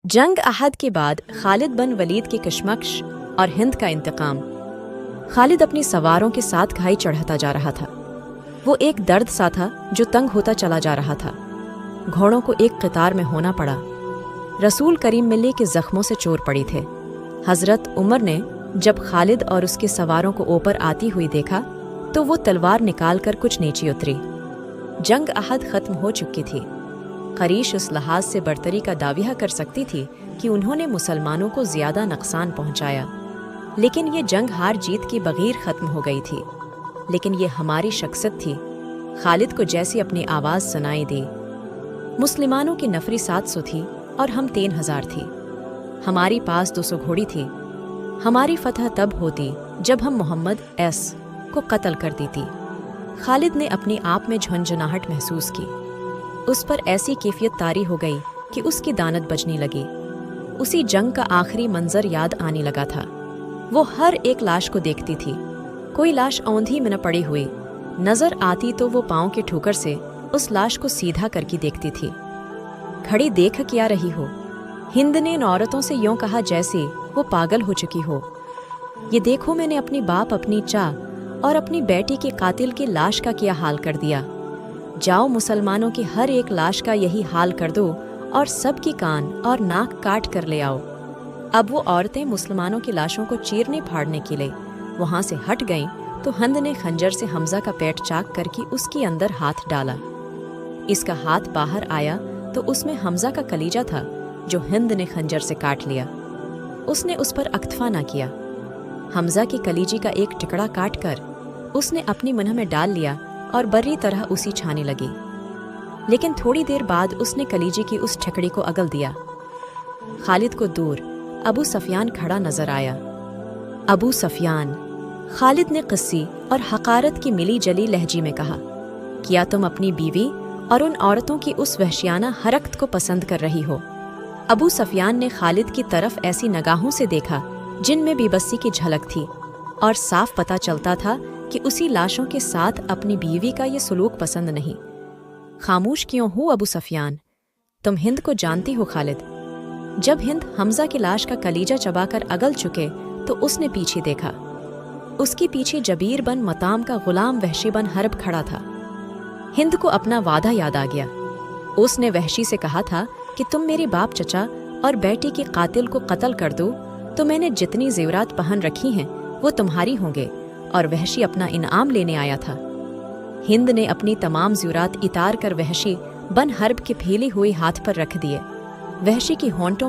जंग अहद के बाद खालिद बिन वलीद की कशमकश और हिंद का इंतकाम। खालिद अपनी सवारों के साथ खाई चढ़ाता जा रहा था। वो एक दर्द सा था जो तंग होता चला जा रहा था। घोड़ों को एक कतार में होना पड़ा। रसूल करीम मिल्ली के जख्मों से चोर पड़ी थे। हजरत उमर ने जब खालिद और उसके सवारों को ऊपर आती हुई देखा तो वो तलवार निकालकर कुछ नीचे उतरी। जंग अहद खत्म हो चुकी थी। क़रीश उस लिहाज से बरतरी का दाविया कर सकती थी कि उन्होंने मुसलमानों को ज़्यादा नुकसान पहुंचाया, लेकिन ये जंग हार जीत के बगैर ख़त्म हो गई थी। लेकिन ये हमारी शख्सियत थी। खालिद को जैसी अपनी आवाज़ सुनाई दी। मुसलमानों की नफरी 700 थी और हम 3000 थी। हमारी पास 200 घोड़ी थी। हमारी फतह तब होती जब हम मोहम्मद एस को कत्ल कर देती। खालिद ने अपनी आप में झुंझुनाहट महसूस की। उस पर ऐसी कैफियत तारी हो गई कि उसकी दानत बजने लगी। उसी जंग का आखिरी मंजर याद आने लगा था। वो हर एक लाश को देखती थी। कोई लाश औंधी में न पड़ी हुई नजर आती तो वो पाँव के ठोकर से उस लाश को सीधा करके देखती थी। खड़ी देख क्या रही हो? हिंद ने इन औरतों से यूं कहा जैसे वो पागल हो चुकी हो। ये देखो, मैंने अपनी बाप, अपनी चा और अपनी बेटी के कातिल की लाश का क्या हाल कर दिया। जाओ, मुसलमानों की हर एक लाश का यही हाल कर दो और सबकी कान और नाक काट कर ले आओ। अब वो औरतें मुसलमानों की लाशों को चीरने फाड़ने के लिए वहां से हट गईं तो हिंद ने खंजर से हमजा का पेट चाक करके उसके अंदर हाथ डाला। इसका हाथ बाहर आया तो उसमें हमजा का कलीजा था जो हिंद ने खंजर से काट लिया। उसने उस पर अक्तफा ना किया। हमजा की कलीजी का एक टुकड़ा काट कर उसने अपनी मुंह में डाल लिया और बर्री तरह उसी छाने लगी। लेकिन थोड़ी देर बाद उसने कलीजी की उस ठकड़ी को अगल दिया। खालिद को दूर अबू सफियान खड़ा नजर आया। अबू सफियान, खालिद ने क़स्सी और हकारत की मिली जली लहजी में कहा, क्या तुम अपनी बीवी और उन औरतों की उस वहशियाना हरकत को पसंद कर रही हो? अबू सफियान ने खालिद की तरफ ऐसी निगाहों से देखा जिनमें बेबसी की झलक थी और साफ पता चलता था कि उसी लाशों के साथ अपनी बीवी का ये सलूक पसंद नहीं। खामोश क्यों हो अबू सफियान? तुम हिंद को जानती हो खालिद। जब हिंद हमजा की लाश का कलीजा चबाकर अगल चुके तो उसने पीछे देखा। उसके पीछे जबीर बन मताम का गुलाम वहशी बन हरब खड़ा था। हिंद को अपना वादा याद आ गया। उसने वहशी से कहा था कि तुम मेरे बाप, चचा और बेटी के कातिल को कत्ल कर दो तो मैंने जितनी जेवरात पहन रखी हैं वो तुम्हारी होंगे, और वहशी अपना इनाम लेने आया था। हिंद ने अपनी तमाम ज़ेवरात इतार कर वहशी बन हर्ब के फैले हुए हाथ पर रख दिए। वहशी की होंठों